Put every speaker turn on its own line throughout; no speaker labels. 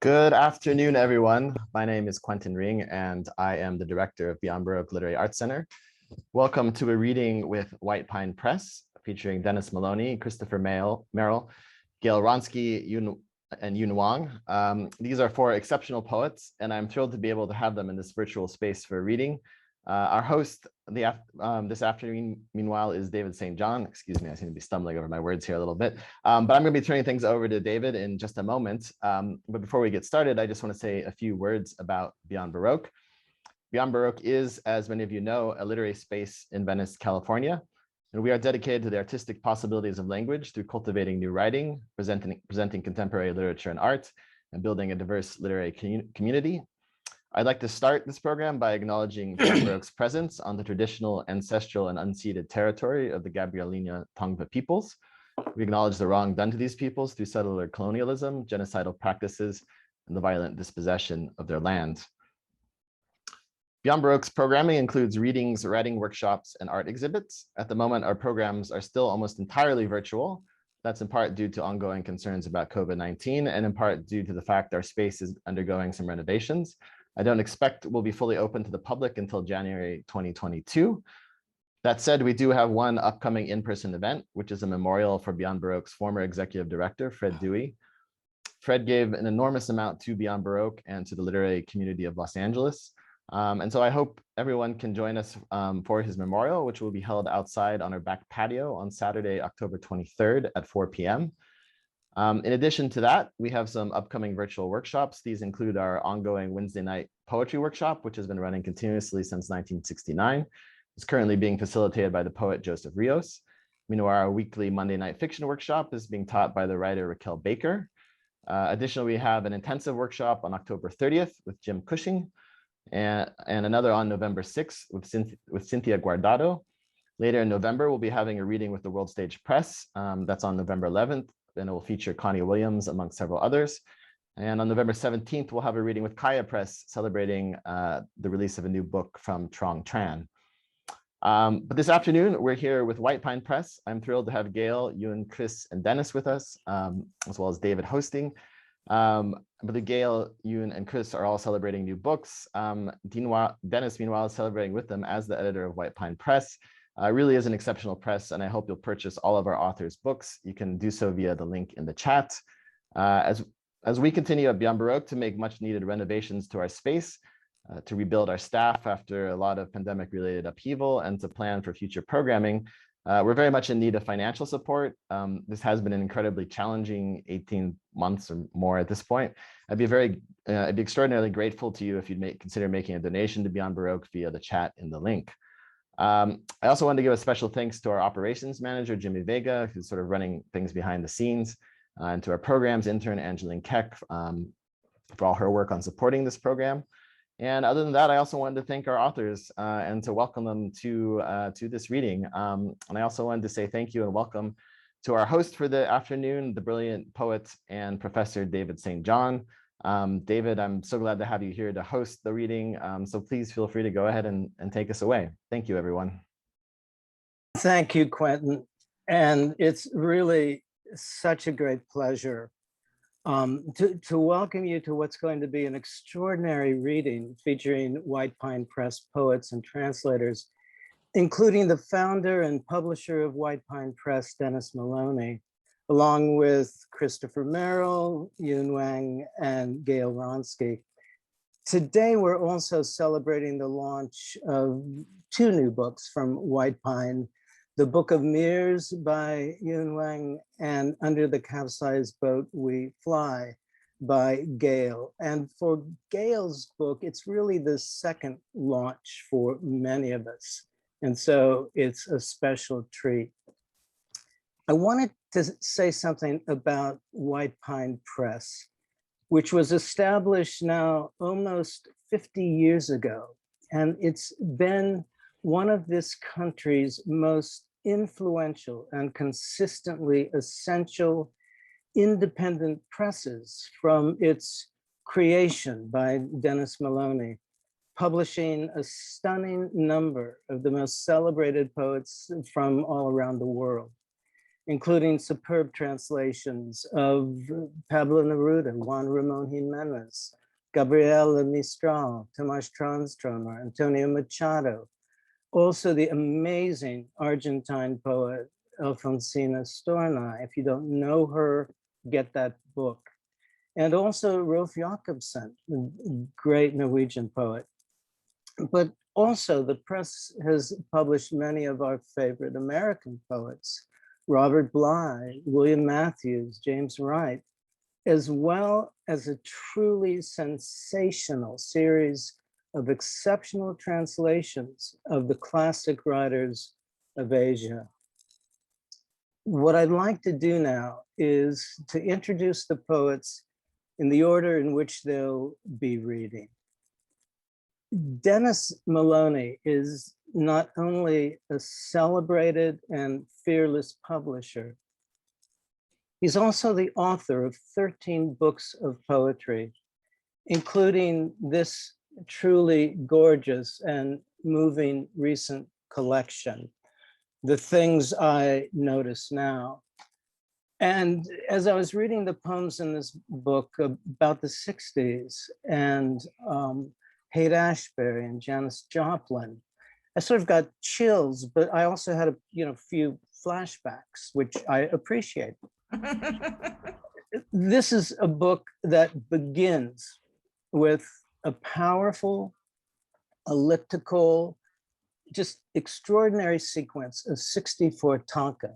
Good afternoon, everyone. My name is Quentin Ring, and I am the director of Beyond Baroque Literary Arts Center. Welcome to a reading with White Pine Press, featuring Dennis Maloney, Christopher Merrill, Gail Wronsky, Yun Wang. These are four exceptional poets, and I'm thrilled to be able to have them in this virtual space for a reading. Our host this afternoon, meanwhile, is David St. John. Excuse me, I seem to be stumbling over my words here a little bit. But I'm going to be turning things over to David in just a moment. But before we get started, I just want to say a few words about Beyond Baroque. Beyond Baroque is, as many of you know, a literary space in Venice, California. And we are dedicated to the artistic possibilities of language through cultivating new writing, presenting contemporary literature and art, and building a diverse literary community. I'd like to start this program by acknowledging Beyond Baroque's presence on the traditional, ancestral, and unceded territory of the Gabrielina Tongva peoples. We acknowledge the wrong done to these peoples through settler colonialism, genocidal practices, and the violent dispossession of their land. Beyond Baroque's programming includes readings, writing workshops, and art exhibits. At the moment, our programs are still almost entirely virtual. That's in part due to ongoing concerns about COVID-19, and in part due to the fact our space is undergoing some renovations. I don't expect we'll be fully open to the public until January 2022. That said, we do have one upcoming in-person event, which is a memorial for Beyond Baroque's former executive director, Fred Dewey. Fred gave an enormous amount to Beyond Baroque and to the literary community of Los Angeles. And so I hope everyone can join us for his memorial, which will be held outside on our back patio on Saturday, October 23rd at 4 p.m. In addition to that, we have some upcoming virtual workshops. These include our ongoing Wednesday night poetry workshop, which has been running continuously since 1969. It's currently being facilitated by the poet Joseph Rios. Meanwhile, our weekly Monday night fiction workshop is being taught by the writer Raquel Baker. Additionally, we have an intensive workshop on October 30th with Jim Cushing, and another on November 6th with Cynthia Guardado. Later in November, we'll be having a reading with the World Stage Press. That's on November 11th. And it will feature Connie Williams, among several others. And on November 17th, we'll have a reading with Kaya Press, celebrating the release of a new book from Trong Tran. But this afternoon, we're here with White Pine Press. I'm thrilled to have Gail, Yun, Chris, and Dennis with us, as well as David hosting. But Gail, Yun, and Chris are all celebrating new books. Dennis, meanwhile, is celebrating with them as the editor of White Pine Press. Really is an exceptional press, and I hope you'll purchase all of our authors' books. You can do so via the link in the chat. As we continue at Beyond Baroque to make much needed renovations to our space, to rebuild our staff after a lot of pandemic-related upheaval, and to plan for future programming, we're very much in need of financial support. This has been an incredibly challenging 18 months or more at this point. I'd be extraordinarily grateful to you if you'd consider making a donation to Beyond Baroque via the chat in the link. I also wanted to give a special thanks to our operations manager, Jimmy Vega, who's sort of running things behind the scenes, and to our programs intern, Angeline Keck, for all her work on supporting this program. And other than that, I also wanted to thank our authors and to welcome them to this reading. And I also wanted to say thank you and welcome to our host for the afternoon, the brilliant poet and professor, David St. John. David, I'm so glad to have you here to host the reading. So please feel free to go ahead and take us away. Thank you, everyone.
Thank you, Quentin. And it's really such a great pleasure to welcome you to what's going to be an extraordinary reading featuring White Pine Press poets and translators, including the founder and publisher of White Pine Press, Dennis Maloney, along with Christopher Merrill, Yun Wang, and Gail Wronsky. Today, we're also celebrating the launch of two new books from White Pine, The Book of Mirrors by Yun Wang and Under the Capsized Boat We Fly by Gail. And for Gail's book, it's really the second launch for many of us. And so it's a special treat. I wanted to say something about White Pine Press, which was established now almost 50 years ago. And it's been one of this country's most influential and consistently essential independent presses from its creation by Dennis Maloney, publishing a stunning number of the most celebrated poets from all around the world. including superb translations of Pablo Neruda, Juan Ramon Jimenez, Gabriela Mistral, Tomas Transtromer, Antonio Machado. Also the amazing Argentine poet, Alfonsina Storni. If you don't know her, get that book. And also Rolf Jakobsen, a great Norwegian poet. But also the press has published many of our favorite American poets, Robert Bly, William Matthews, James Wright, as well as a truly sensational series of exceptional translations of the classic writers of Asia. What I'd like to do now is to introduce the poets in the order in which they'll be reading. Dennis Maloney is not only a celebrated and fearless publisher, he's also the author of 13 books of poetry, including this truly gorgeous and moving recent collection, The Things I Notice Now. And as I was reading the poems in this book about the 60s and Haight-Ashbury and Janis Joplin, I sort of got chills, but I also had a few flashbacks, which I appreciate. This is a book that begins with a powerful, elliptical, just extraordinary sequence of 64 tanka,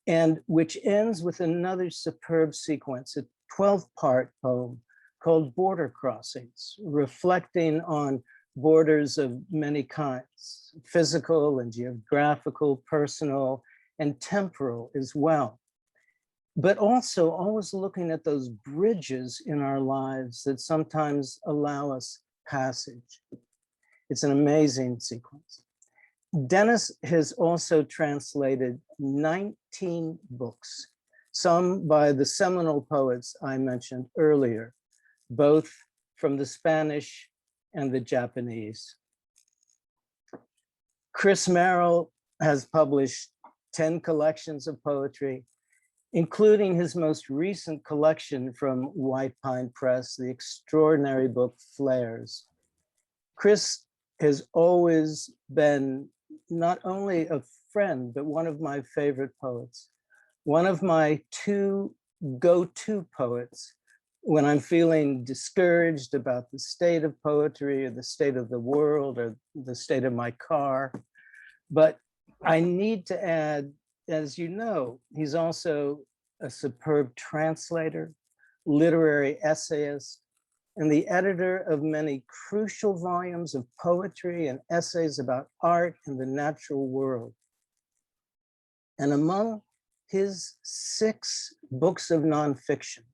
and which ends with another superb sequence, a 12-part poem called Border Crossings, reflecting on borders of many kinds, physical and geographical, personal, and temporal as well. But also always looking at those bridges in our lives that sometimes allow us passage. It's an amazing sequence. Dennis has also translated 19 books, some by the seminal poets I mentioned earlier, both from the Spanish and the Japanese. Chris Merrill has published 10 collections of poetry, including his most recent collection from White Pine Press, the extraordinary book Flares. Chris has always been not only a friend, but one of my favorite poets, one of my two go-to poets when I'm feeling discouraged about the state of poetry or the state of the world or the state of my car. But I need to add, as you know, he's also a superb translator, literary essayist, and the editor of many crucial volumes of poetry and essays about art and the natural world. And among his 6 books of nonfiction,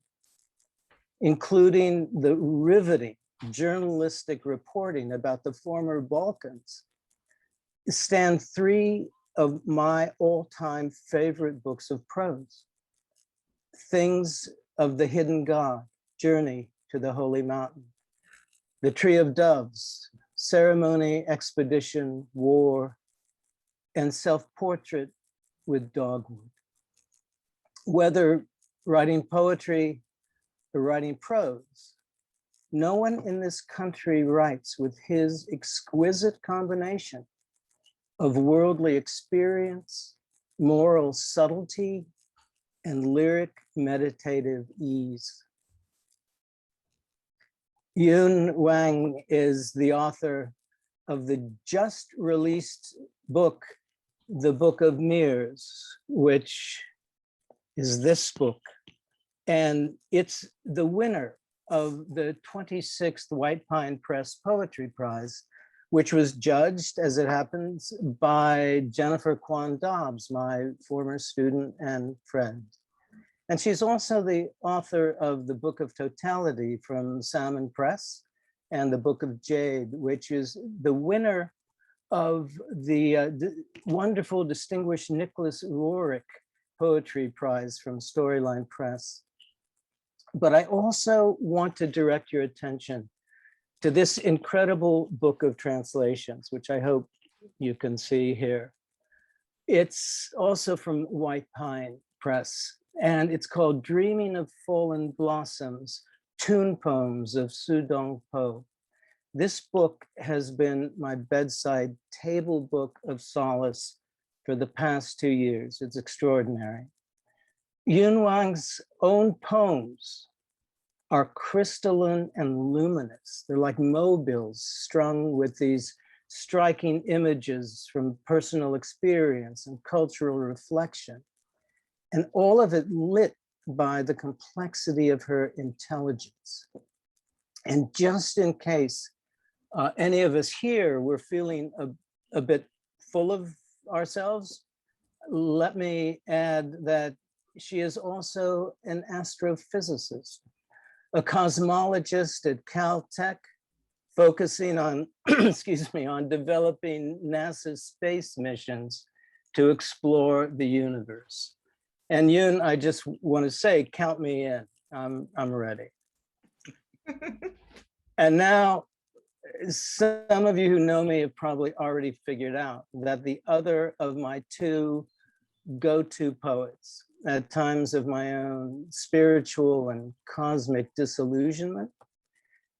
including the riveting journalistic reporting about the former Balkans, stand 3 of my all-time favorite books of prose. Things of the Hidden God, Journey to the Holy Mountain, The Tree of Doves, Ceremony, Expedition, War, and Self-Portrait with Dogwood. Whether writing poetry or writing prose, no one in this country writes with his exquisite combination of worldly experience, moral subtlety, and lyric meditative ease. Yun Wang is the author of the just released book, The Book of Mirrors, which is this book. And it's the winner of the 26th White Pine Press Poetry Prize, which was judged, as it happens, by Jennifer Kwon Dobbs, my former student and friend. And she's also the author of the Book of Totality from Salmon Press and the Book of Jade, which is the winner of the wonderful, distinguished Nicholas Roerich Poetry Prize from Storyline Press. But I also want to direct your attention to this incredible book of translations, which I hope you can see here. It's also from White Pine, Press, and it's called Dreaming of Fallen Blossoms, Toon Poems of Su Dong Po. This book has been my bedside table book of solace for the past 2 years. It's extraordinary. Yun Wang's own poems are crystalline and luminous. They're like mobiles strung with these striking images from personal experience and cultural reflection, and all of it lit by the complexity of her intelligence. And just in case any of us here were feeling a bit full of ourselves, let me add that she is also an astrophysicist, a cosmologist at Caltech, focusing on, excuse me, on developing NASA's space missions to explore the universe. And Yun, I just want to say, count me in. I'm ready. And now, some of you who know me have probably already figured out that the other of my two go-to poets at times of my own spiritual and cosmic disillusionment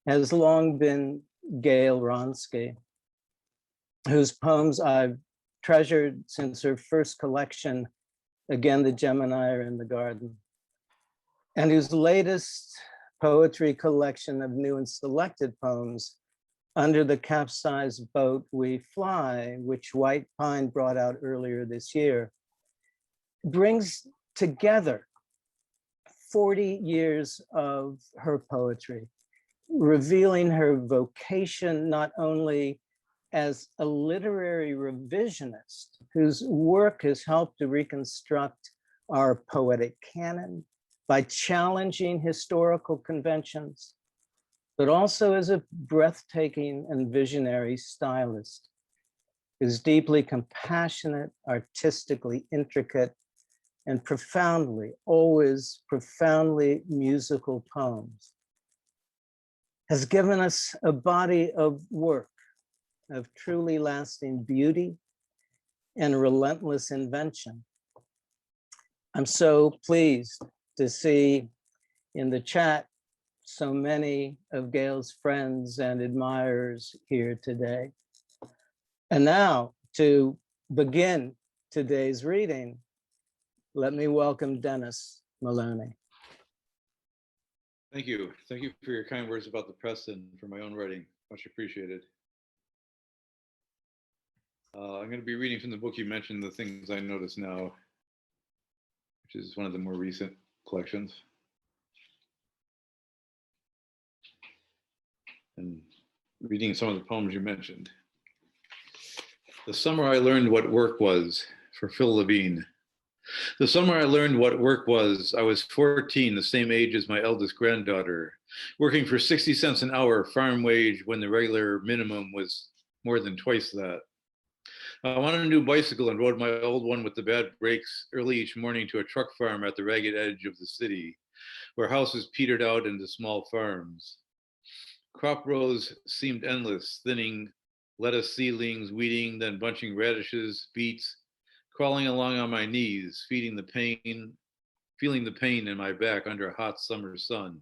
has long been Gail Wronsky, whose poems I've treasured since her first collection, Again, the Gemini Are in the Garden, and whose latest poetry collection of new and selected poems under the Capsized Boat We Fly, which White Pine brought out earlier this year, brings together 40 years of her poetry, revealing her vocation not only as a literary revisionist whose work has helped to reconstruct our poetic canon by challenging historical conventions, but also as a breathtaking and visionary stylist who's deeply compassionate, artistically intricate, and profoundly, always profoundly musical poems, has given us a body of work of truly lasting beauty and relentless invention. I'm so pleased to see in the chat so many of Gail's friends and admirers here today. And now, to begin today's reading, let me welcome Dennis Maloney.
Thank you. Thank you for your kind words about the press and for my own writing. Much appreciated. I'm going to be reading from the book you mentioned, The Things I Notice Now, which is one of the more recent collections. And reading some of the poems you mentioned. The summer I learned what work was, for Phil Levine. The summer I learned what work was, I was 14, the same age as my eldest granddaughter, working for 60 cents an hour farm wage when the regular minimum was more than twice that. I wanted a new bicycle and rode my old one with the bad brakes early each morning to a truck farm at the ragged edge of the city, where houses petered out into small farms. Crop rows seemed endless, thinning lettuce seedlings, weeding, then bunching radishes, beets, crawling along on my knees, feeling the pain in my back under a hot summer sun.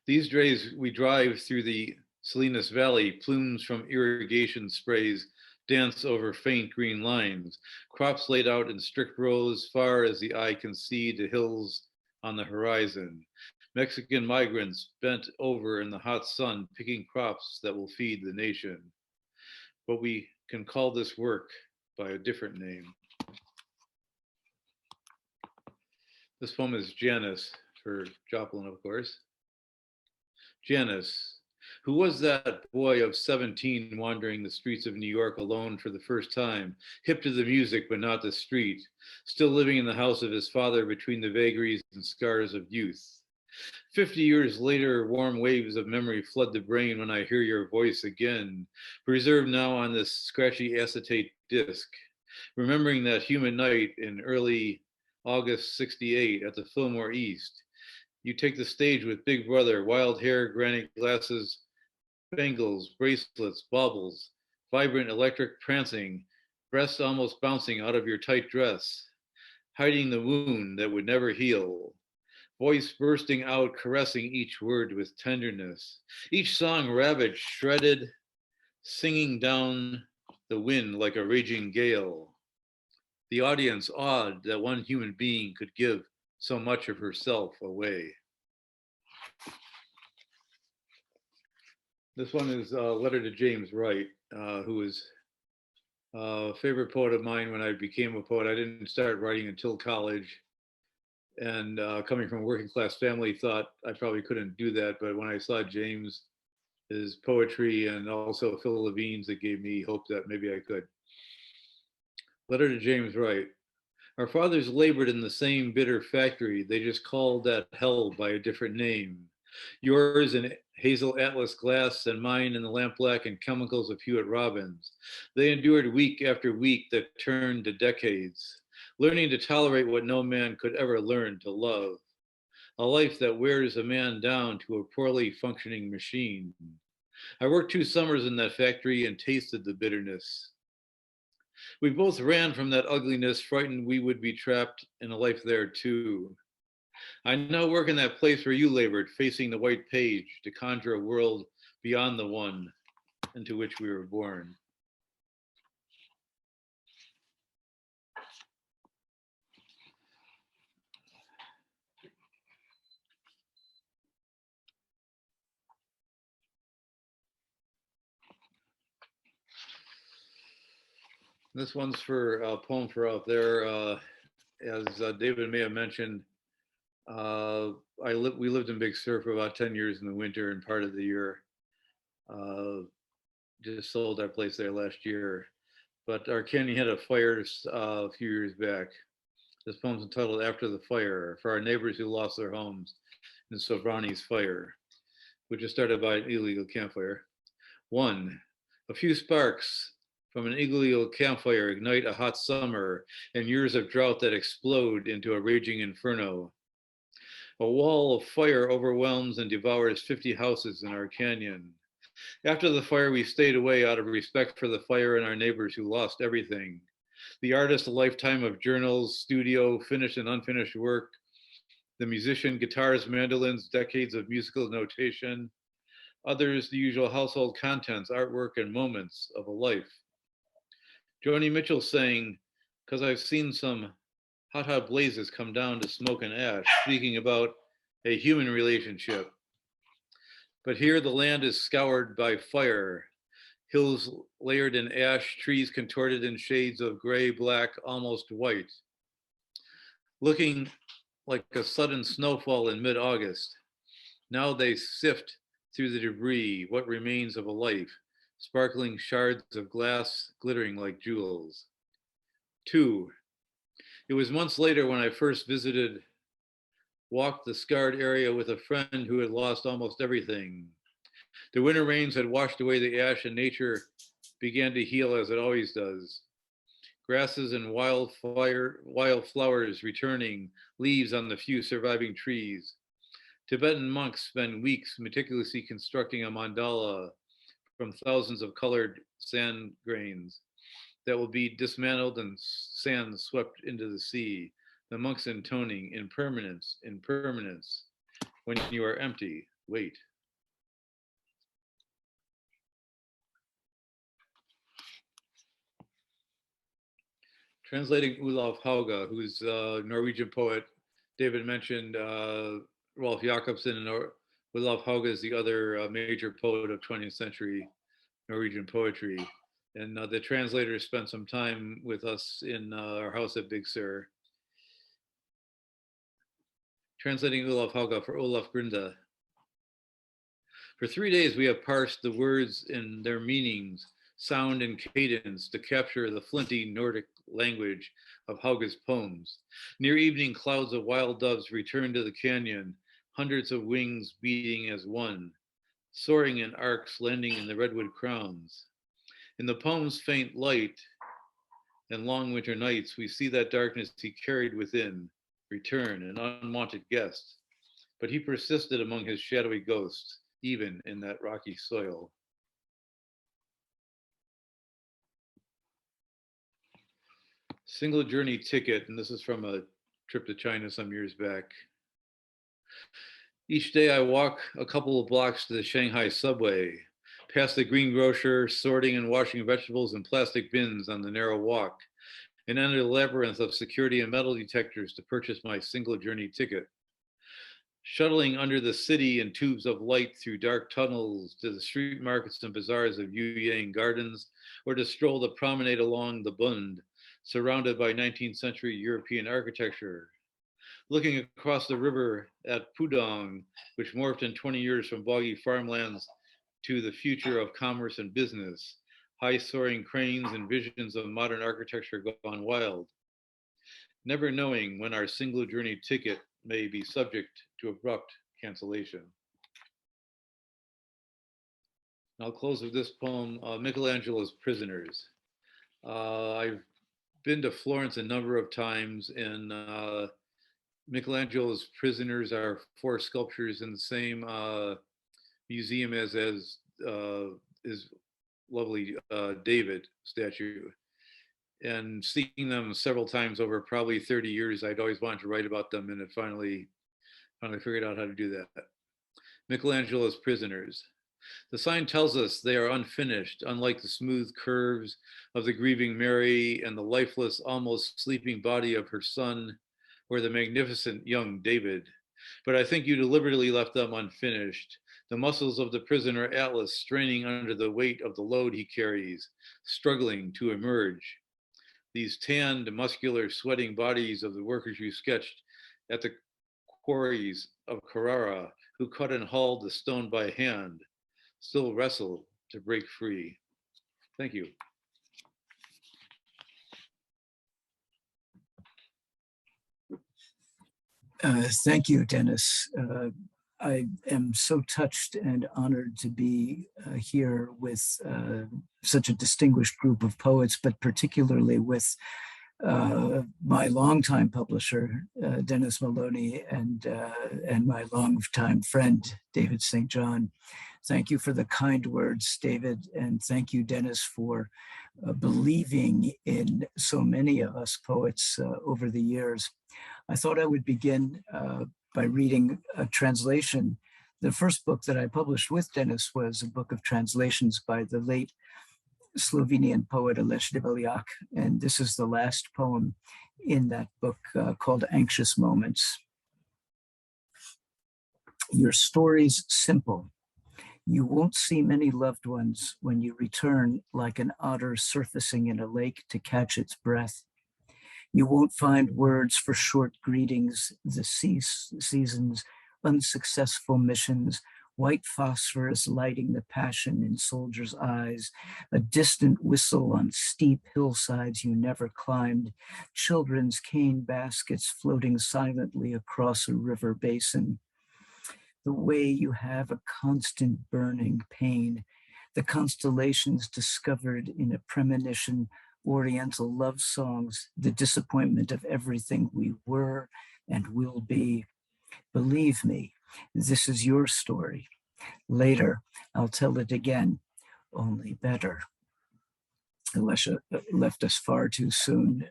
These days we drive through the Salinas Valley, plumes from irrigation sprays dance over faint green lines, crops laid out in strict rows far as the eye can see the hills on the horizon. Mexican migrants bent over in the hot sun, picking crops that will feed the nation. But we can call this work by a different name. This poem is Janice, for Joplin, of course. Janice, who was that boy of 17 wandering the streets of New York alone for the first time, hip to the music but not the street, still living in the house of his father between the vagaries and scars of youth? 50 years later, warm waves of memory flood the brain when I hear your voice again, preserved now on this scratchy acetate disc. Remembering that humid night in early August '68 at the Fillmore East, you take the stage with Big Brother, wild hair, granny glasses, bangles, bracelets, baubles, vibrant electric prancing, breasts almost bouncing out of your tight dress. hiding the wound that would never heal. Voice bursting out, caressing each word with tenderness. Each song ravaged, shredded, singing down the wind like a raging gale. The audience awed that one human being could give so much of herself away. This one is a letter to James Wright, who was a favorite poet of mine when I became a poet. I didn't start writing until college. And coming from a working class family, thought I probably couldn't do that. But when I saw James, his poetry, and also Phil Levine's, it gave me hope that maybe I could. Letter to James Wright. Our fathers labored in the same bitter factory. They just called that hell by a different name. Yours in hazel atlas glass and mine in the lampblack and chemicals of Hewitt Robbins. They endured week after week that turned to decades, learning to tolerate what no man could ever learn to love. A life that wears a man down to a poorly functioning machine. I worked 2 summers in that factory and tasted the bitterness. We both ran from that ugliness, frightened we would be trapped in a life there too. I now work in that place where you labored, facing the white page to conjure a world beyond the one into which we were born. This one's for a poem for out there. As David may have mentioned, we lived in Big Sur for about 10 years in the winter and part of the year. Just sold our place there last year. But our canyon had a fire a few years back. This poem's entitled After the Fire, for our neighbors who lost their homes in Sobrani's fire, which was started by an illegal campfire. 1. A few sparks from an illegal campfire ignite a hot summer and years of drought that explode into a raging inferno. A wall of fire overwhelms and devours 50 houses in our canyon. After the fire, we stayed away out of respect for the fire and our neighbors who lost everything. The artist, a lifetime of journals, studio, finished and unfinished work. The musician, guitars, mandolins, decades of musical notation. Others, the usual household contents, artwork, and moments of a life. Joni Mitchell sang, "Cause I've seen some hot blazes come down to smoke and ash," speaking about a human relationship. But here the land is scoured by fire, hills layered in ash, trees contorted in shades of gray, black, almost white, looking like a sudden snowfall in mid-August. Now they sift through the debris, what remains of a life, sparkling shards of glass glittering like jewels. 2. It was months later when I first walked the scarred area with a friend who had lost almost everything. The winter rains had washed away the ash and nature began to heal as it always does. Grasses and wild flowers returning, leaves on the few surviving trees. Tibetan monks spend weeks meticulously constructing a mandala from thousands of colored sand grains that will be dismantled and sand swept into the sea. The monks intoning impermanence, impermanence. When you are empty, wait. Translating Olav Hauge, who's a Norwegian poet. David mentioned Rolf Jakobsen, and Olav Hauge is the other major poet of 20th century Norwegian poetry. And the translators spent some time with us in our house at Big Sur. Translating Olav Hauge for Olaf Grunda. For 3 days, we have parsed the words and their meanings, sound and cadence to capture the flinty Nordic language of Hauge's poems. Near evening, clouds of wild doves return to the canyon, hundreds of wings beating as one, soaring in arcs, landing in the redwood crowns. In the poem's faint light and long winter nights, we see that darkness he carried within, return, an unwanted guest. But he persisted among his shadowy ghosts, even in that rocky soil. Single journey ticket, and this is from a trip to China some years back. Each day I walk a couple of blocks to the Shanghai subway, past the greengrocer sorting and washing vegetables in plastic bins on the narrow walk, and enter the labyrinth of security and metal detectors to purchase my single journey ticket. Shuttling under the city in tubes of light through dark tunnels to the street markets and bazaars of Yuyang Gardens, or to stroll the promenade along the Bund, surrounded by 19th century European architecture. Looking across the river at Pudong, which morphed in 20 years from boggy farmlands to the future of commerce and business, high soaring cranes and visions of modern architecture gone wild. Never knowing when our single journey ticket may be subject to abrupt cancellation. I'll close with this poem, Michelangelo's Prisoners. I've been to Florence a number of times, and Michelangelo's Prisoners are 4 sculptures in the same museum as his lovely David statue. And seeing them several times over probably 30 years, I'd always wanted to write about them, and it finally figured out how to do that. Michelangelo's Prisoners. The sign tells us they are unfinished, unlike the smooth curves of the grieving Mary and the lifeless, almost sleeping body of her son, or the magnificent young David. But I think you deliberately left them unfinished. The muscles of the prisoner Atlas straining under the weight of the load he carries, struggling to emerge. These tanned, muscular, sweating bodies of the workers you sketched at the quarries of Carrara, who cut and hauled the stone by hand, still wrestle to break free. Thank you.
Thank you, Dennis. I am so touched and honored to be here with such a distinguished group of poets, but particularly with my longtime publisher, Dennis Maloney, and my longtime friend, David St. John. Thank you for the kind words, David, and thank you, Dennis, for believing in so many of us poets over the years. I thought I would begin by reading a translation. The first book that I published with Dennis was a book of translations by the late Slovenian poet Aleš Debeljak, and this is the last poem in that book called Anxious Moments. Your story's simple. You won't see many loved ones when you return like an otter surfacing in a lake to catch its breath. You won't find words for short greetings, the season's unsuccessful missions, white phosphorus lighting the passion in soldiers' eyes, a distant whistle on steep hillsides you never climbed, children's cane baskets floating silently across a river basin. The way you have a constant burning pain, the constellations discovered in a premonition, Oriental love songs, the disappointment of everything we were and will be. Believe me, this is your story. Later, I'll tell it again, only better. Alesha left us far too soon,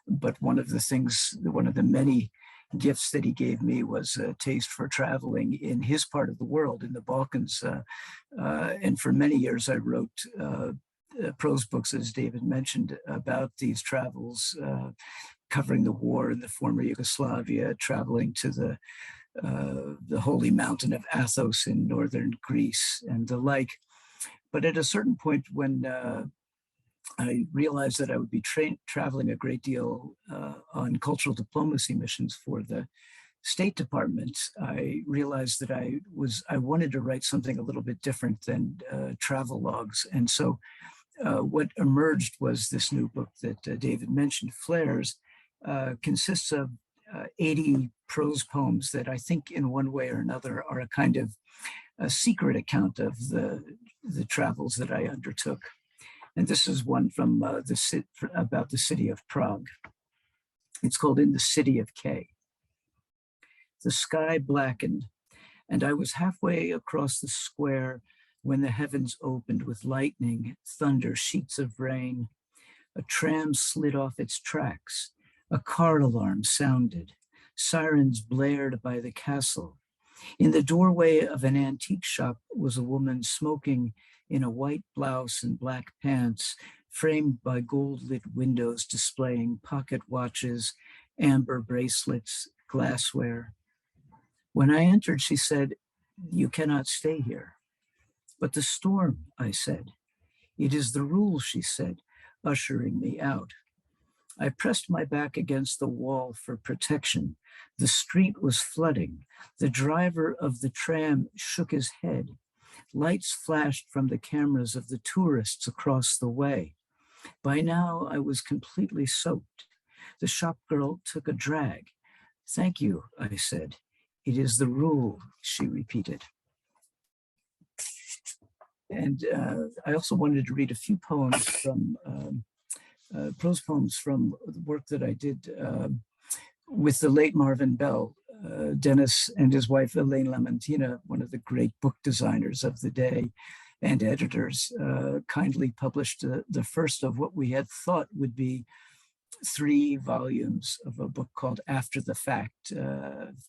but one of the many gifts that he gave me was a taste for traveling in his part of the world, in the Balkans. And for many years, I wrote prose books, as David mentioned, about these travels, covering the war in the former Yugoslavia, traveling to the holy mountain of Athos in northern Greece and the like. But at a certain point when I realized that I would be traveling a great deal on cultural diplomacy missions for the State Department, I realized that I wanted to write something a little bit different than travel logs. And so what emerged was this new book that David mentioned, Flares, consists of 80 prose poems that I think in one way or another are a kind of a secret account of the travels that I undertook. And this is one from about the city of Prague. It's called In the City of K. The sky blackened, and I was halfway across the square when the heavens opened with lightning, thunder, sheets of rain. A tram slid off its tracks. A car alarm sounded. Sirens blared by the castle. In the doorway of an antique shop was a woman smoking in a white blouse and black pants, framed by gold-lit windows displaying pocket watches, amber bracelets, glassware. When I entered, she said, "You cannot stay here." "But the storm," I said. "It is the rule," she said, ushering me out. I pressed my back against the wall for protection. The street was flooding. The driver of the tram shook his head. Lights flashed from the cameras of the tourists across the way. By now, I was completely soaked. The shop girl took a drag. "Thank you," I said. "It is the rule," she repeated. And I also wanted to read a few poems from prose poems from the work that I did with the late Marvin Bell. Dennis and his wife, Elaine Lamantina, one of the great book designers of the day and editors, kindly published the first of what we had thought would be 3 volumes of a book called After the Fact.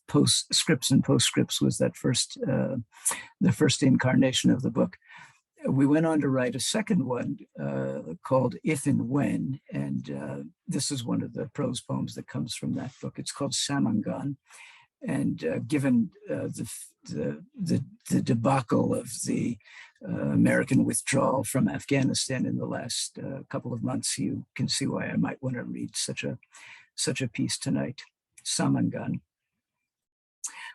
Postscripts and Postscripts was that the first incarnation of the book. We went on to write a second one called If and When, and this is one of the prose poems that comes from that book. It's called Samangan, and given the debacle of the American withdrawal from Afghanistan in the last couple of months, you can see why I might want to read such a piece tonight. Samangan.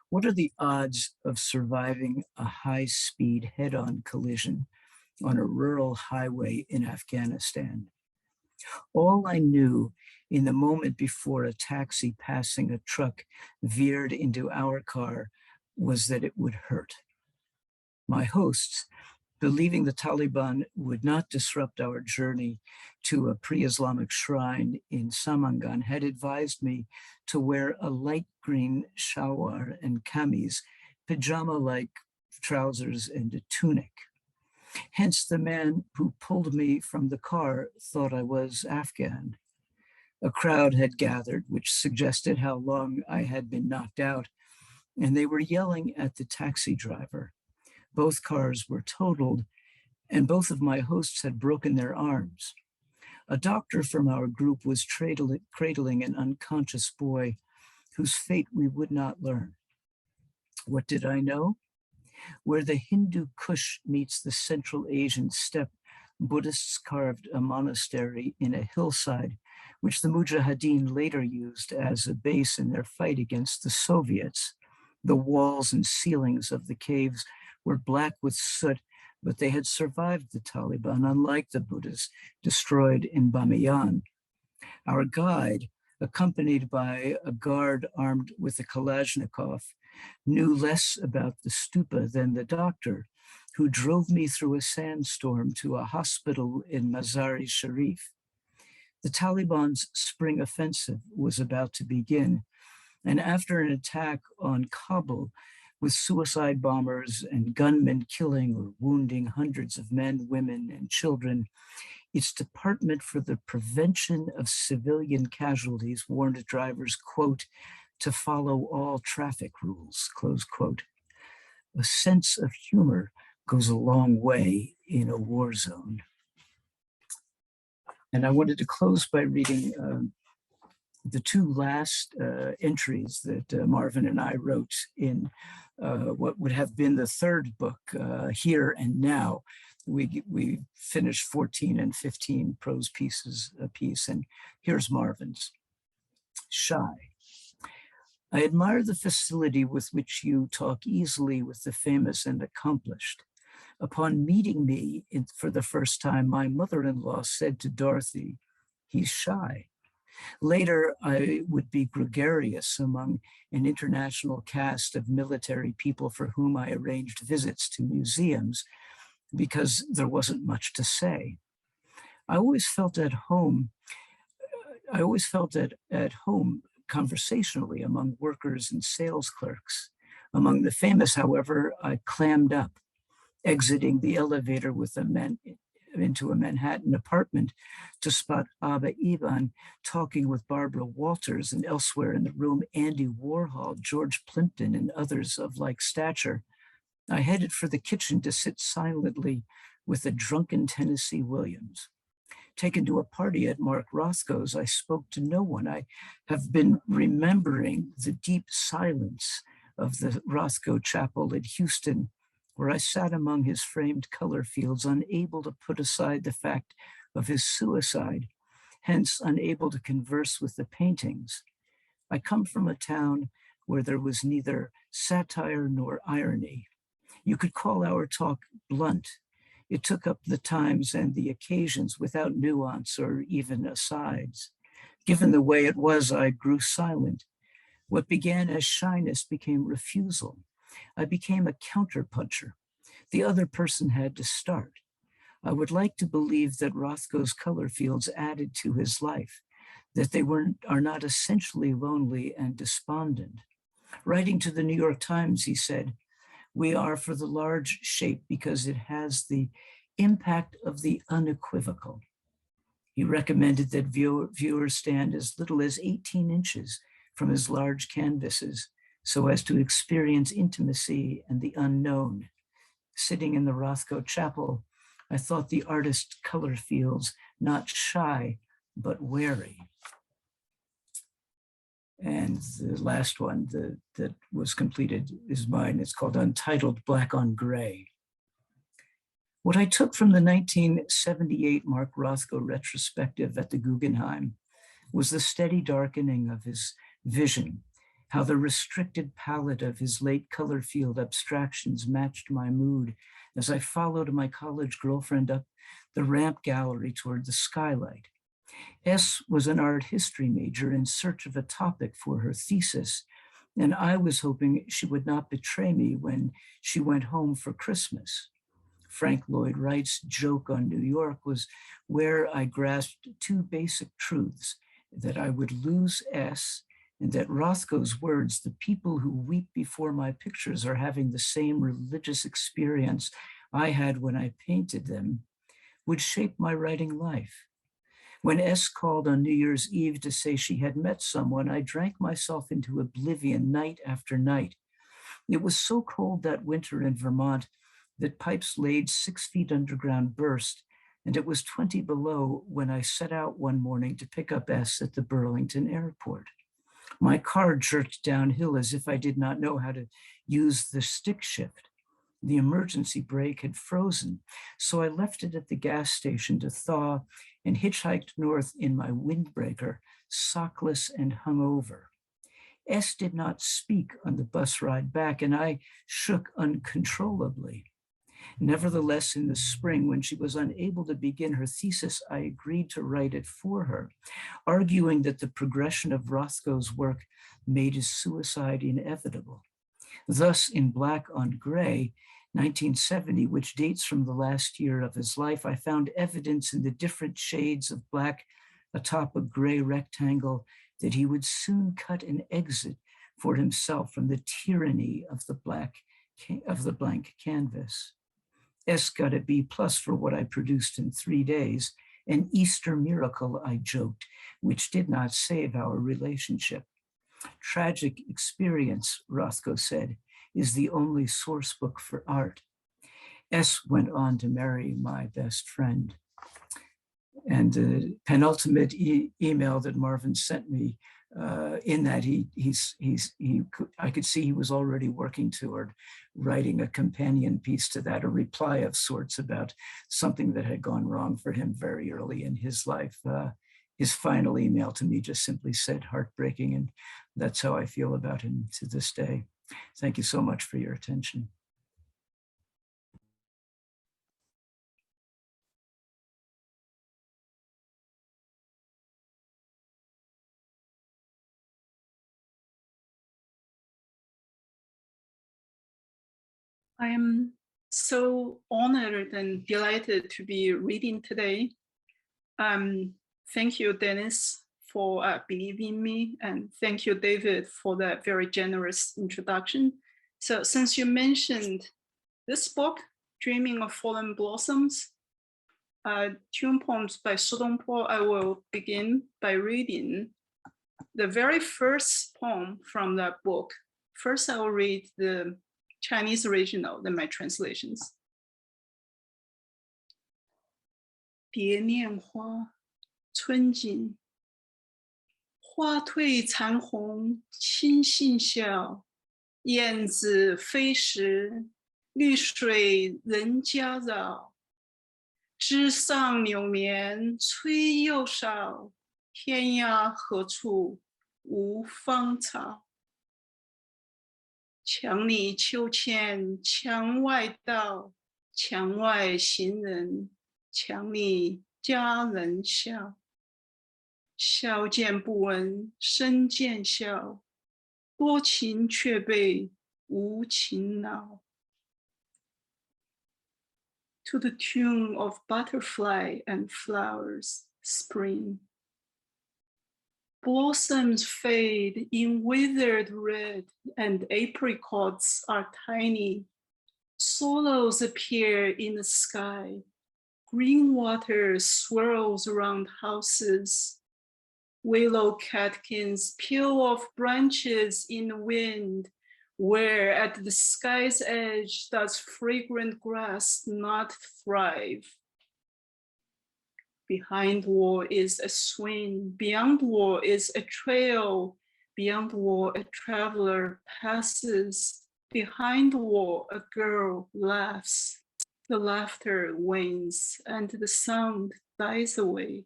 What are the odds of surviving a high-speed head-on collision on a rural highway in Afghanistan? All I knew in the moment before a taxi passing a truck veered into our car was that it would hurt. My hosts, believing the Taliban would not disrupt our journey to a pre-Islamic shrine in Samangan, had advised me to wear a light green shalwar and kameez, pajama-like trousers and a tunic. Hence, the man who pulled me from the car thought I was Afghan. A crowd had gathered, which suggested how long I had been knocked out, and they were yelling at the taxi driver. Both cars were totaled, and both of my hosts had broken their arms. A doctor from our group was cradling an unconscious boy whose fate we would not learn. What did I know? Where the Hindu Kush meets the Central Asian steppe, Buddhists carved a monastery in a hillside, which the Mujahideen later used as a base in their fight against the Soviets. The walls and ceilings of the caves were black with soot, but they had survived the Taliban, unlike the Buddhas destroyed in Bamiyan. Our guide, accompanied by a guard armed with a Kalashnikov, knew less about the stupa than the doctor, who drove me through a sandstorm to a hospital in Mazar-e Sharif. The Taliban's spring offensive was about to begin, and after an attack on Kabul, with suicide bombers and gunmen killing or wounding hundreds of men, women, and children, its Department for the Prevention of Civilian Casualties warned drivers, quote, to follow all traffic rules, close quote. A sense of humor goes a long way in a war zone. And I wanted to close by reading the 2 last entries that Marvin and I wrote in what would have been the 3rd book, Here and Now. We finished 14 and 15 prose pieces apiece, and here's Marvin's. Shy. I admire the facility with which you talk easily with the famous and accomplished. Upon meeting me for the first time, my mother-in-law said to Dorothy, "He's shy." Later, I would be gregarious among an international cast of military people for whom I arranged visits to museums because there wasn't much to say. I always felt at home conversationally among workers and sales clerks. Among the famous, however, I clammed up, exiting the elevator with a into a Manhattan apartment to spot Abba Eban talking with Barbara Walters, and elsewhere in the room, Andy Warhol, George Plimpton, and others of like stature. I headed for the kitchen to sit silently with the drunken Tennessee Williams. Taken to a party at Mark Rothko's, I spoke to no one. I have been remembering the deep silence of the Rothko Chapel in Houston, where I sat among his framed color fields, unable to put aside the fact of his suicide, hence unable to converse with the paintings. I come from a town where there was neither satire nor irony. You could call our talk blunt. It took up the times and the occasions without nuance or even asides. Given the way it was, I grew silent. What began as shyness became refusal. I became a counterpuncher. The other person had to start. I would like to believe that Rothko's color fields added to his life, that they are not essentially lonely and despondent. Writing to the New York Times, he said, "We are for the large shape because it has the impact of the unequivocal." He recommended that viewers stand as little as 18 inches from his large canvases so as to experience intimacy and the unknown. Sitting in the Rothko Chapel, I thought the artist's color fields not shy, but wary. And the last one that was completed is mine. It's called Untitled Black on Gray. What I took from the 1978 Mark Rothko retrospective at the Guggenheim was the steady darkening of his vision, how the restricted palette of his late color field abstractions matched my mood as I followed my college girlfriend up the ramp gallery toward the skylight. S was an art history major in search of a topic for her thesis, and I was hoping she would not betray me when she went home for Christmas. Frank Lloyd Wright's joke on New York was where I grasped two basic truths: that I would lose S, and that Rothko's words, "The people who weep before my pictures are having the same religious experience I had when I painted them," would shape my writing life. When S called on New Year's Eve to say she had met someone, I drank myself into oblivion night after night. It was so cold that winter in Vermont that pipes laid 6 feet underground burst, and it was 20 below when I set out one morning to pick up S at the Burlington airport. My car jerked downhill as if I did not know how to use the stick shift. The emergency brake had frozen, so I left it at the gas station to thaw and hitchhiked north in my windbreaker, sockless and hungover. S did not speak on the bus ride back, and I shook uncontrollably. Nevertheless, in the spring, when she was unable to begin her thesis, I agreed to write it for her, arguing that the progression of Rothko's work made his suicide inevitable. Thus, in Black on Gray, 1970, which dates from the last year of his life, I found evidence in the different shades of black atop a gray rectangle that he would soon cut an exit for himself from the tyranny of the blank canvas. S got a B+ for what I produced in 3 days, an Easter miracle, I joked, which did not save our relationship. Tragic experience, Rothko said, is the only source book for art. S went on to marry my best friend. And the penultimate email that Marvin sent me, in that I could see he was already working toward writing a companion piece to that, a reply of sorts about something that had gone wrong for him very early in his life. His final email to me just simply said heartbreaking, and that's how I feel about him to this day. Thank you so much for your attention.
I am so honored and delighted to be reading today. Thank you, Dennis, for believing in me, and thank you, David, for that very generous introduction. So since you mentioned this book, Dreaming of Fallen Blossoms, Toon poems by Sudongpo, I will begin by reading the very first poem from that book. First, I will read the Chinese original, then my translations. 别念花，春景，花褪残红，青杏笑，燕子飞时，绿水人家扰。枝上柳绵吹又少，天涯何处无芳草。墙里秋千墙外道，墙外行人，墙里佳人笑。笑见不闻声渐小，多情却被无情恼。To the tune of butterfly and flowers, spring. Blossoms fade in withered red, and apricots are tiny. Swallows appear in the sky. Green water swirls around houses. Willow catkins peel off branches in the wind. Where at the sky's edge does fragrant grass not thrive? Behind wall is a swing, beyond wall is a trail, beyond wall a traveler passes, behind wall a girl laughs. The laughter wanes and the sound dies away.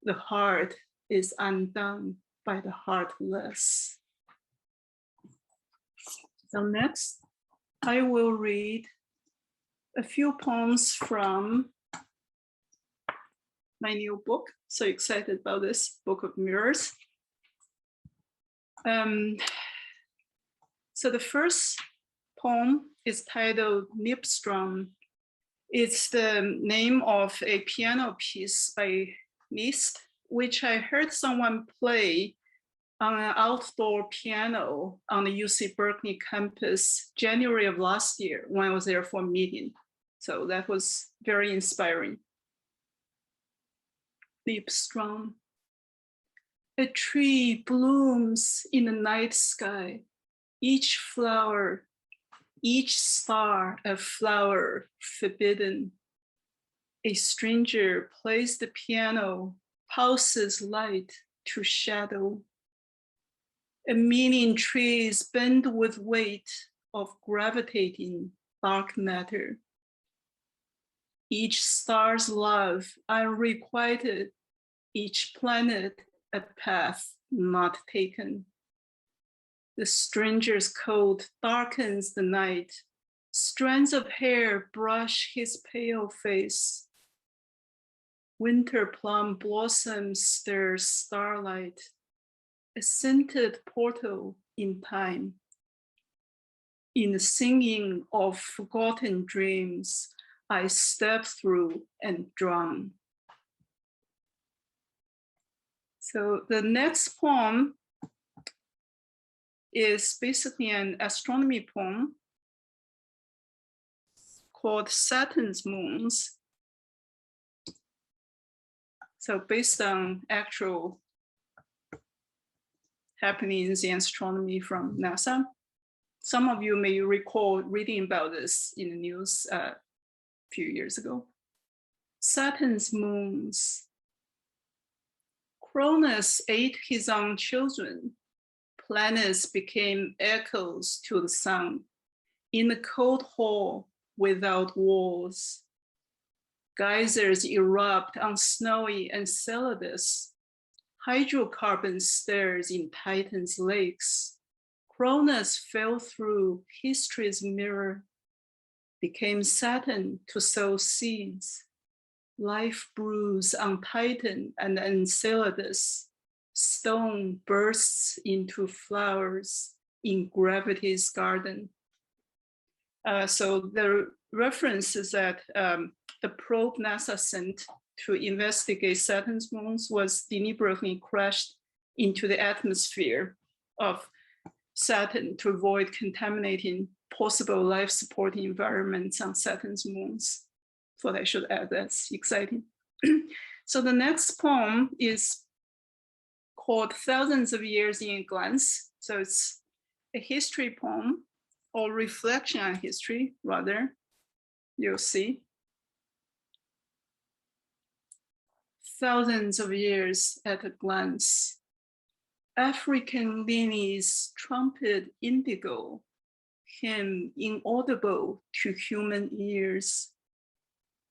The heart is undone by the heartless. So next, I will read a few poems from my new book. So excited about this book of mirrors. So the first poem is titled Nipstrom. It's the name of a piano piece by Liszt, which I heard someone play on an outdoor piano on the UC Berkeley campus, January of last year when I was there for a meeting. So that was very inspiring. Nipstrom. A tree blooms in the night sky, each flower, each star a flower forbidden. A stranger plays the piano, pulses light to shadow. A million trees bend with weight of gravitating dark matter. Each star's love unrequited, each planet a path not taken. The stranger's coat darkens the night. Strands of hair brush his pale face. Winter plum blossoms stir starlight. A scented portal in time. In the singing of forgotten dreams, I step through and drown. So the next poem is basically an astronomy poem called Saturn's Moons. So based on actual happenings in astronomy from NASA. Some of you may recall reading about this in the news a few years ago. Saturn's moons. Cronus ate his own children. Planets became echoes to the sun. In the cold hall without walls. Geysers erupt on snowy Enceladus. Hydrocarbon stirs in Titan's lakes. Cronus fell through history's mirror, became Saturn to sow seeds. Life brews on Titan and Enceladus. Stone bursts into flowers in gravity's garden. So the reference is that the probe NASA sent to investigate Saturn's moons was deliberately crashed into the atmosphere of Saturn to avoid contaminating possible life-supporting environments on Saturn's moons. Thought I should add, that's exciting. So the next poem is called Thousands of Years in a Glance. So it's a history poem, or reflection on history, rather. You'll see. Thousands of years at a glance. African lilies trumpet indigo, hymn inaudible to human ears.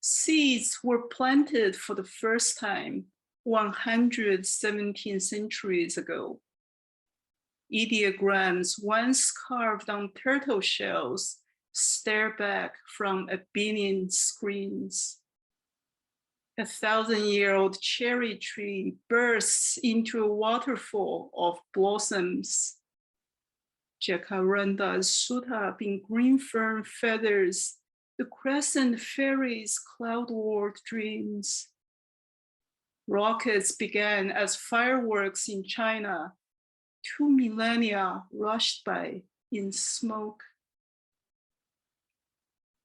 Seeds were planted for the first time 117 centuries ago. Ideograms once carved on turtle shells stare back from a billion screens. A 1,000-year-old cherry tree bursts into a waterfall of blossoms. Jacarandas shoot up in green fern feathers, the crescent fairies' cloudward dreams. Rockets began as fireworks in China. 2 millennia rushed by in smoke.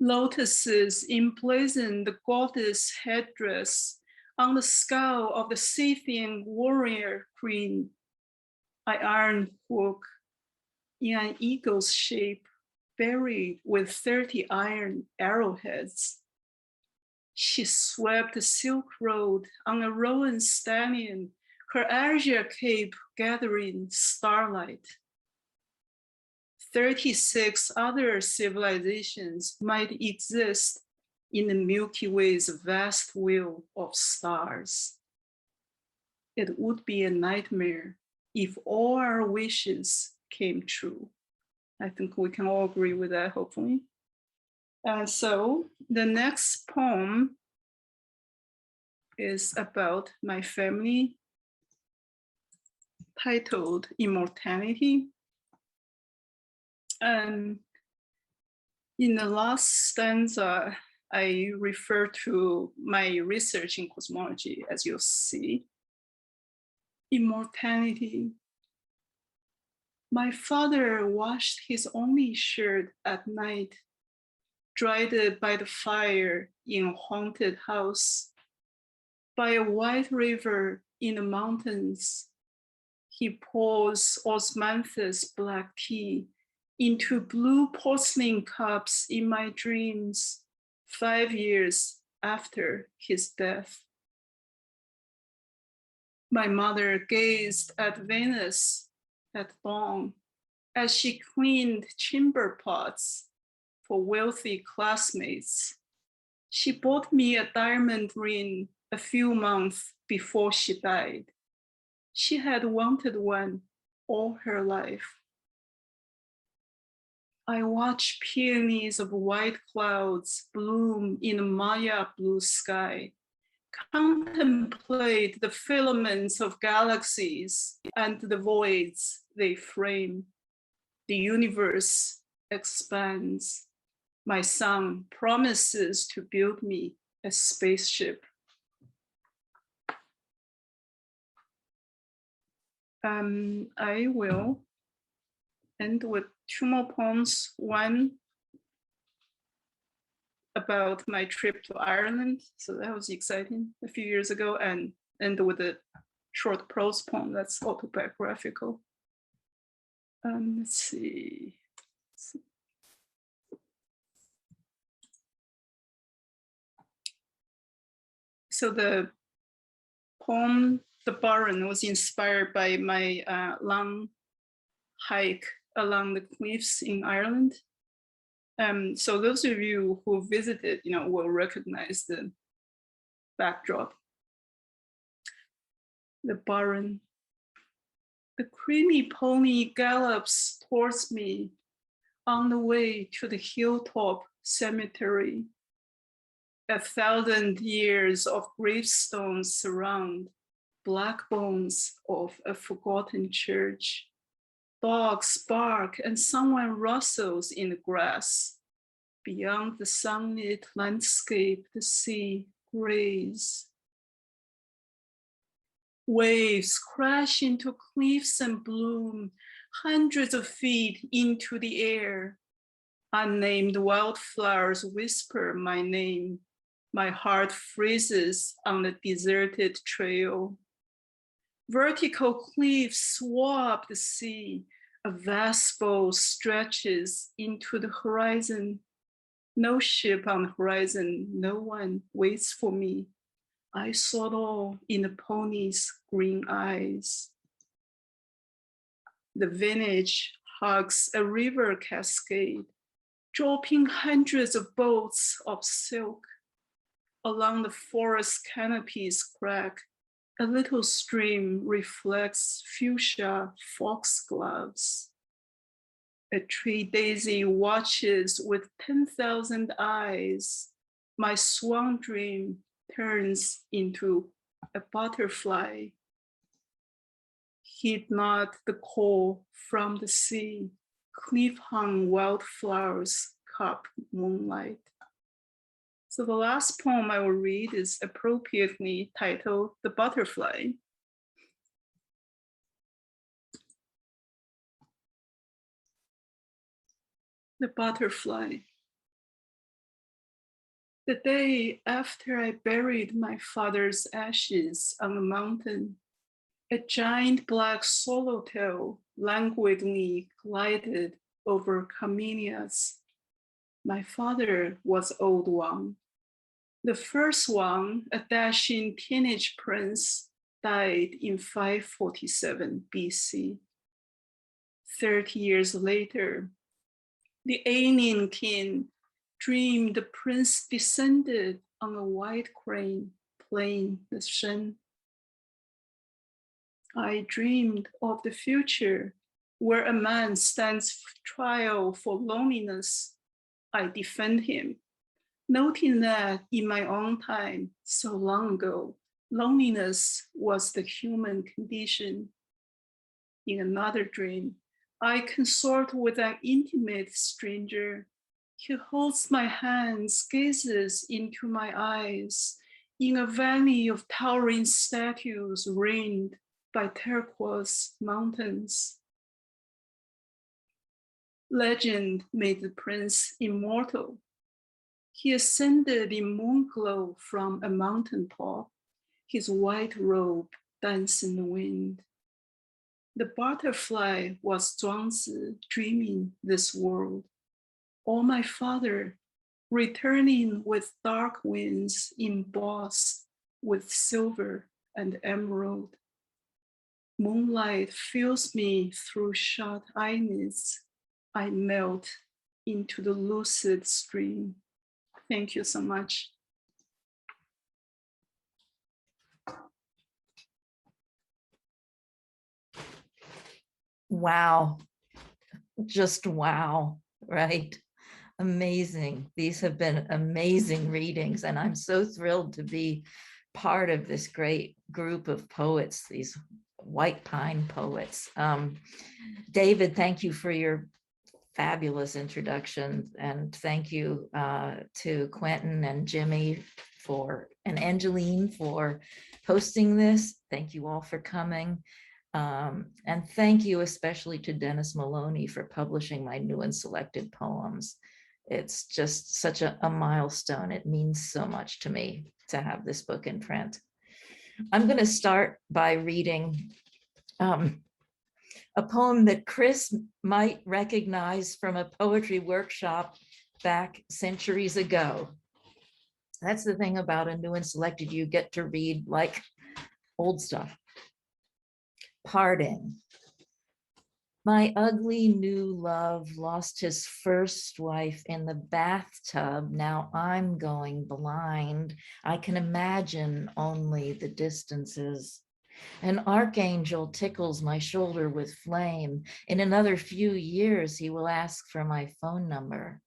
Lotuses emblazoned the goddess headdress on the skull of the Scythian warrior queen. An iron hook in an eagle's shape, buried with 30 iron arrowheads. She swept the Silk Road on a roan stallion, her azure cape gathering starlight. 36 other civilizations might exist in the Milky Way's vast wheel of stars. It would be a nightmare if all our wishes came true. I think we can all agree with that, hopefully. So the next poem is about my family, titled Immortality. In the last stanza, I refer to my research in cosmology, as you'll see. Immortality. My father washed his only shirt at night, dried it by the fire in a haunted house. By a white river in the mountains, he pours osmanthus black tea into blue porcelain cups in my dreams 5 years after his death. My mother gazed at Venus at dawn as she cleaned chamber pots for wealthy classmates. She bought me a diamond ring a few months before she died. She had wanted one all her life. I watch peonies of white clouds bloom in a Maya blue sky, contemplate the filaments of galaxies and the voids they frame. The universe expands. My son promises to build me a spaceship. I will end with 2 more poems. One about my trip to Ireland. So that was exciting a few years ago, and end with a short prose poem that's autobiographical. Let's see. So the poem, The Baron, was inspired by my long hike along the cliffs in Ireland. So those of you who visited, will recognize the backdrop. The Baron. The creamy pony gallops towards me on the way to the hilltop cemetery. 1,000 years of gravestones surround black bones of a forgotten church. Dogs bark and someone rustles in the grass. Beyond the sunlit landscape, the sea grays. Waves crash into cliffs and bloom, hundreds of feet into the air. Unnamed wildflowers whisper my name. My heart freezes on the deserted trail. Vertical cliffs swab the sea. A vast bow stretches into the horizon. No ship on the horizon, no one waits for me. I saw it all in the pony's green eyes. The vintage hugs a river cascade, dropping hundreds of bolts of silk. Along the forest canopies crack, a little stream reflects fuchsia foxgloves. A tree daisy watches with 10,000 eyes. My swan dream turns into a butterfly. Heed not the call from the sea. Cliff-hung wildflowers cup moonlight. So the last poem I will read is appropriately titled The Butterfly. The Butterfly. The day after I buried my father's ashes on a mountain, a giant black swallowtail languidly glided over camellias. My father was Old Wang. The first Wang, a dashing teenage prince, died in 547 BC. 30 years later, the alien king dreamed the prince descended on a white crane playing the shen. I dreamed of the future where a man stands trial for loneliness. I defend him, noting that in my own time, so long ago, loneliness was the human condition. In another dream, I consort with an intimate stranger. He holds my hands, gazes into my eyes, in a valley of towering statues ringed by turquoise mountains. Legend made the prince immortal. He ascended in moonglow from a mountain top, his white robe danced in the wind. The butterfly was Zhuangzi dreaming this world. Or my father, returning with dark wings embossed with silver and emerald. Moonlight fills me through shut eyelids. I melt into the lucid stream. Thank you so much.
Wow, just wow, right? Amazing. These have been amazing readings, and I'm so thrilled to be part of this great group of poets, these white pine poets. David, thank you for your fabulous introduction, and thank you to Quentin and Jimmy and Angeline for hosting this. Thank you all for coming. And thank you especially to Dennis Maloney for publishing my new and selected poems. It's just such a milestone. It means so much to me to have this book in print. I'm going to start by reading a poem that Chris might recognize from a poetry workshop back centuries ago. That's the thing about a new and selected, you get to read like old stuff. Parting. My ugly new love lost his first wife in the bathtub. Now I'm going blind. I can imagine only the distances. An archangel tickles my shoulder with flame. In another few years, he will ask for my phone number.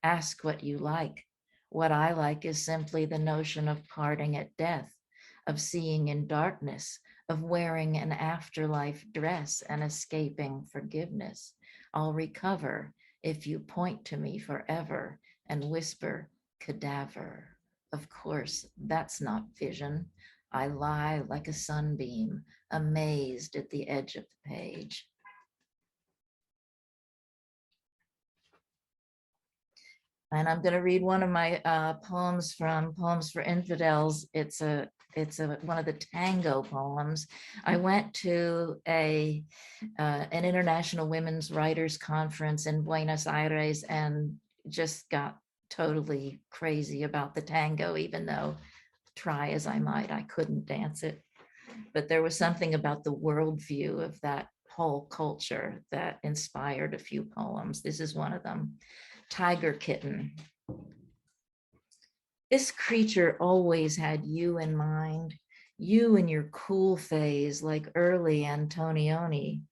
Ask what you like. What I like is simply the notion of parting at death, of seeing in darkness, of wearing an afterlife dress and escaping forgiveness. I'll recover if you point to me forever and whisper cadaver. Of course, that's not vision. I lie like a sunbeam, amazed at the edge of the page. And I'm going to read one of my poems from Poems for Infidels. It's one of the tango poems. I went to an international women's writers conference in Buenos Aires and just got totally crazy about the tango, even though try as I might, I couldn't dance it. But there was something about the worldview of that whole culture that inspired a few poems. This is one of them. Tiger Kitten. This creature always had you in mind, you in your cool phase like early Antonioni,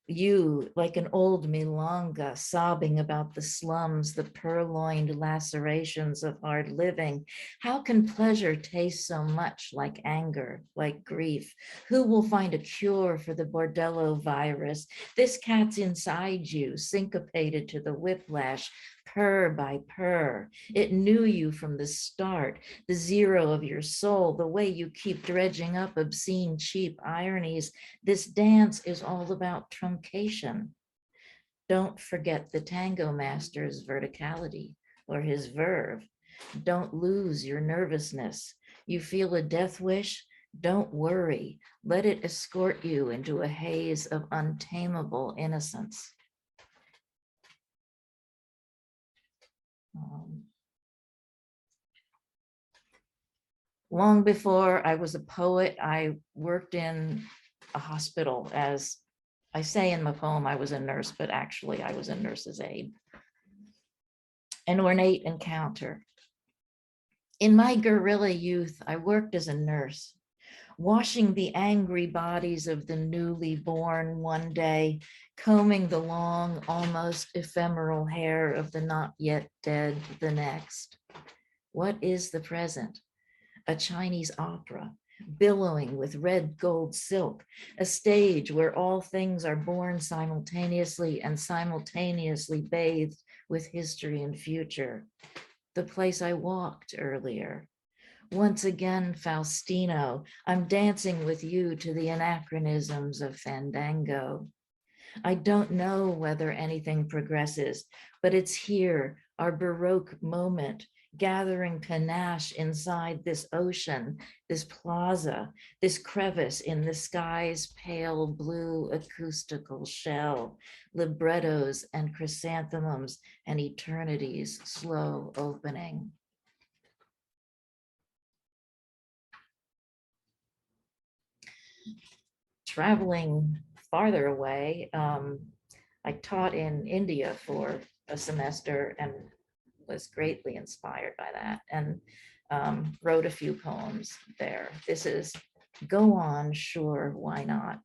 you like an old milonga sobbing about the slums, the purloined lacerations of hard living. How can pleasure taste so much like anger, like grief? Who will find a cure for the bordello virus? This cat's inside you, syncopated to the whiplash, purr by purr. It knew you from the start, the zero of your soul, the way you keep dredging up obscene, cheap ironies. This dance is all about truncation. Don't forget the tango master's verticality or his verve. Don't lose your nervousness. You feel a death wish? Don't worry. Let it escort you into a haze of untamable innocence. Long before I was a poet, I worked in a hospital. As I say in my poem, I was a nurse, but actually I was a nurse's aide. An ornate encounter. In my guerrilla youth, I worked as a nurse, washing the angry bodies of the newly born one day, combing the long, almost ephemeral hair of the not yet dead the next. What is the present? A Chinese opera, billowing with red gold silk, a stage where all things are born simultaneously and simultaneously bathed with history and future. The place I walked earlier. Once again, Faustino, I'm dancing with you to the anachronisms of Fandango. I don't know whether anything progresses, but it's here, our Baroque moment, gathering panache inside this ocean, this plaza, this crevice in the sky's pale blue acoustical shell, librettos and chrysanthemums and eternity's slow opening. Traveling farther away, I taught in India for a semester and was greatly inspired by that, and wrote a few poems there. This is Go On, Sure, Why Not?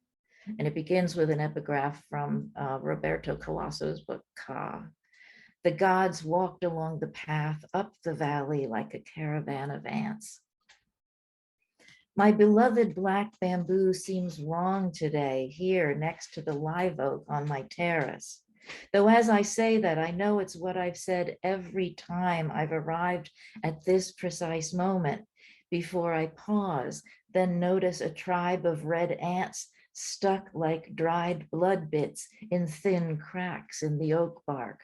And it begins with an epigraph from Roberto Colosso's book, Ka. The gods walked along the path up the valley like a caravan of ants. My beloved black bamboo seems wrong today, here next to the live oak on my terrace. Though as I say that, I know it's what I've said every time I've arrived at this precise moment, before I pause, then notice a tribe of red ants stuck like dried blood bits in thin cracks in the oak bark.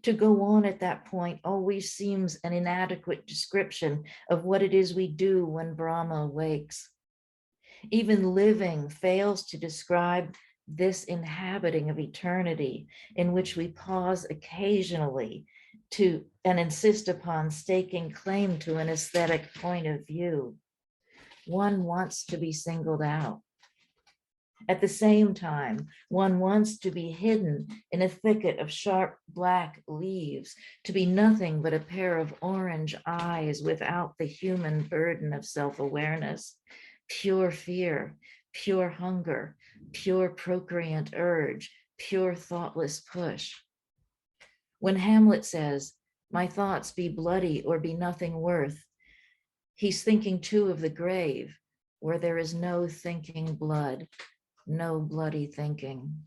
To go on at that point always seems an inadequate description of what it is we do when Brahma wakes. Even living fails to describe this inhabiting of eternity in which we pause occasionally to and insist upon staking claim to an aesthetic point of view. One wants to be singled out. At the same time, one wants to be hidden in a thicket of sharp black leaves, to be nothing but a pair of orange eyes without the human burden of self-awareness, pure fear, pure hunger, pure procreant urge, pure thoughtless push. When Hamlet says, "My thoughts be bloody or be nothing worth," he's thinking too of the grave, where there is no thinking blood, no bloody thinking.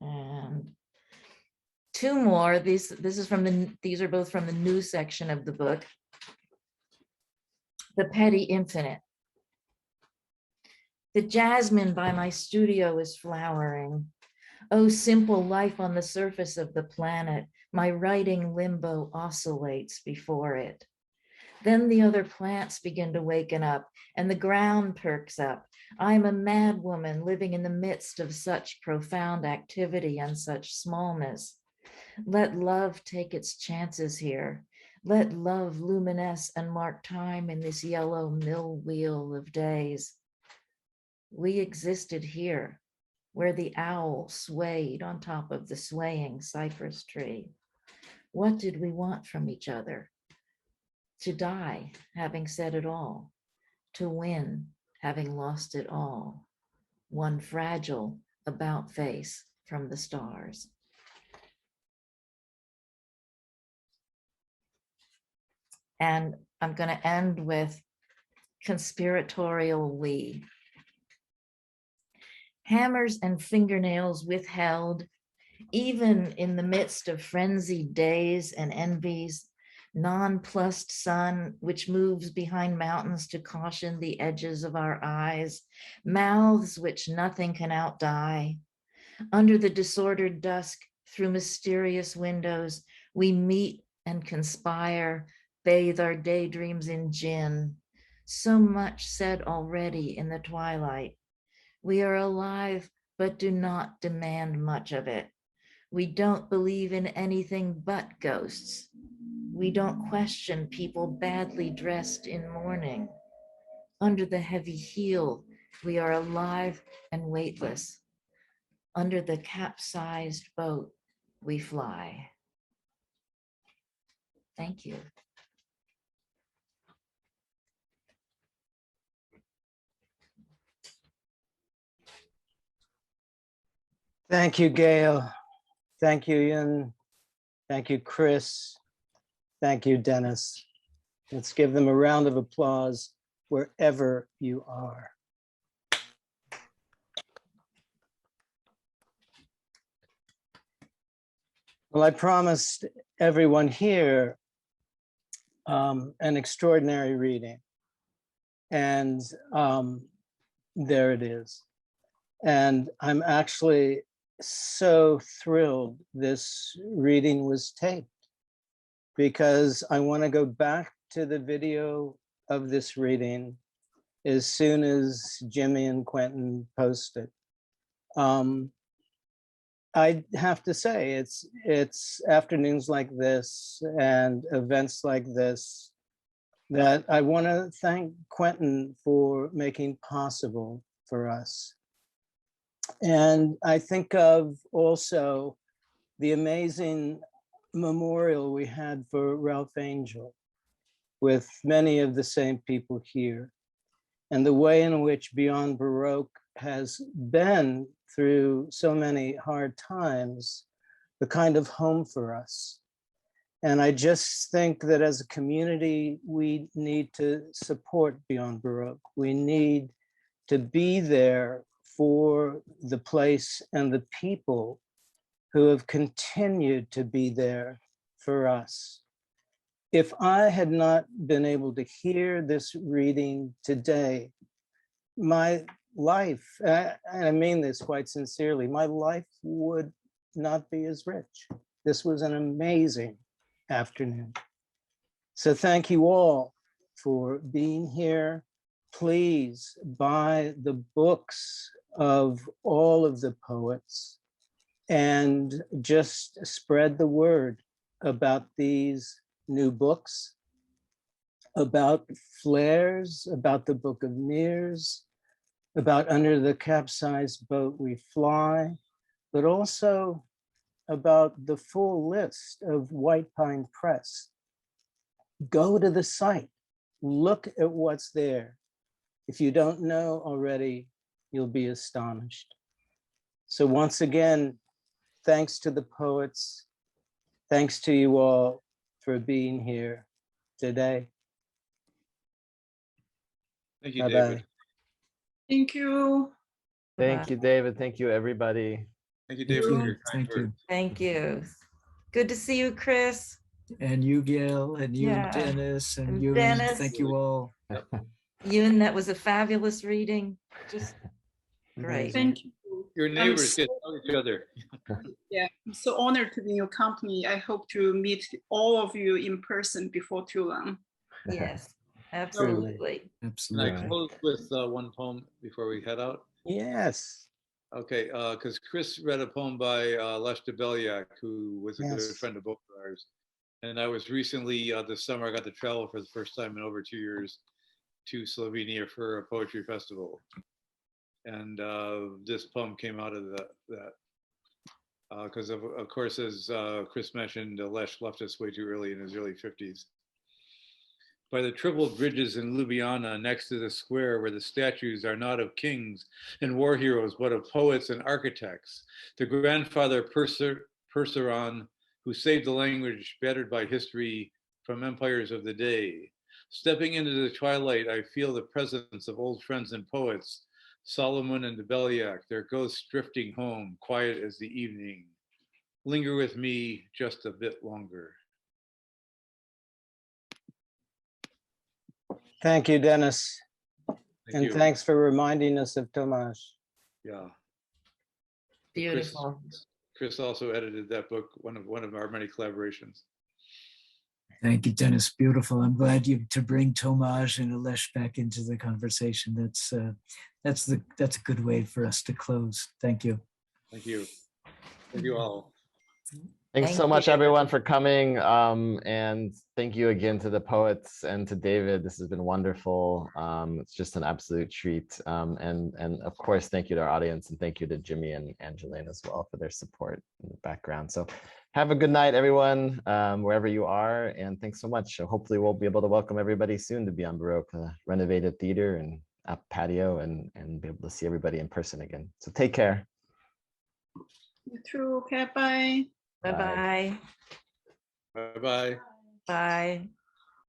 And two more. These are both from the new section of the book. The Petty Infinite. The jasmine by my studio is flowering. Oh, simple life on the surface of the planet, my writing limbo oscillates before it. Then the other plants begin to waken up and the ground perks up. I'm a mad woman living in the midst of such profound activity and such smallness. Let love take its chances here. Let love luminesce and mark time in this yellow mill wheel of days. We existed here, where the owl swayed on top of the swaying cypress tree. What did we want from each other? To die, having said it all. To win, having lost it all. One fragile about face from the stars. And I'm going to end with conspiratorial we. Hammers and fingernails withheld, even in the midst of frenzied days and envies, nonplussed sun, which moves behind mountains to caution the edges of our eyes, mouths which nothing can outdie. Under the disordered dusk, through mysterious windows, we meet and conspire, bathe our daydreams in gin. So much said already in the twilight. We are alive, but do not demand much of it. We don't believe in anything but ghosts. We don't question people badly dressed in mourning. Under the heavy heel, we are alive and weightless. Under the capsized boat, we fly. Thank you.
Thank you, Gail. Thank you, Yun. Thank you, Chris. Thank you, Dennis. Let's give them a round of applause wherever you are. Well, I promised everyone here an extraordinary reading, and there it is. And I'm actually so thrilled this reading was taped, because I want to go back to the video of this reading as soon as Jimmy and Quentin post it. I have to say, it's afternoons like this and events like this that I want to thank Quentin for making possible for us. And I think of also the amazing memorial we had for Ralph Angel with many of the same people here, and the way in which Beyond Baroque has been through so many hard times, the kind of home for us. And I just think that as a community, we need to support Beyond Baroque. We need to be there for the place and the people who have continued to be there for us. If I had not been able to hear this reading today, my life, and I mean this quite sincerely, my life would not be as rich. This was an amazing afternoon. So thank you all for being here. Please buy the books of all of the poets and just spread the word about these new books, about Flares, about the Book of Mirrors, about Under the Capsized Boat We Fly, but also about the full list of White Pine Press. Go to the site, look at what's there. If you don't know already, you'll be astonished. So once again, thanks to the poets, thanks to you all for being here today.
Thank you,
Bye-bye.
David.
Thank you.
Thank you, David. Thank you, everybody.
Thank you, David, for your kind
Thank you.
words.
Thank you. Good to see you, Chris.
And you, Gail, and you,
Yeah.
Dennis, and
And
you.
Dennis.
Thank you all.
Yun, that was a fabulous reading. Just great.
Amazing.
Thank you.
Your neighbors get to know each other.
Yeah, I'm so honored to be in your company. I hope to meet all of you in person before too long.
Yes, absolutely.
Can
Absolutely.
I close with one poem before we head out?
Yes.
Okay, because Chris read a poem by Les de Beliac, who was a good
Yes.
friend of both of ours. And I was recently, this summer, I got to travel for the first time in over 2 years to Slovenia for a poetry festival. And this poem came out of that. Because of course, as Chris mentioned, Les left us way too early in his early 50s. By the triple bridges in Ljubljana, next to the square where the statues are not of kings and war heroes, but of poets and architects, the grandfather Perseron, who saved the language battered by history from empires of the day. Stepping into the twilight, I feel the presence of old friends and poets, Solomon and de Beliac, their ghosts drifting home, quiet as the evening. Linger with me just a bit longer.
Thank you, Dennis.
Thank
And
you.
thanks for reminding us of Tomasz.
Yeah.
Beautiful.
Chris also edited that book, one of our many collaborations.
Thank you, Dennis. Beautiful. I'm glad to bring Tomasz and Alesh back into the conversation. That's a good way for us to close. Thank you.
Thank you. Thank you all.
Thanks
Thank
so much,
you.
everyone, for coming. And thank you again to the poets and to David. This has been wonderful. It's just an absolute treat. And of course, thank you to our audience, and thank you to Jimmy and Angeline as well for their support in the background. So have a good night, everyone, wherever you are. And thanks so much. So hopefully we'll be able to welcome everybody soon to Beyond Baroque, renovated theater and a patio, and be able to see everybody in person again. So take care.
You too. Okay, bye.
Bye-bye.
Bye-bye.
Bye.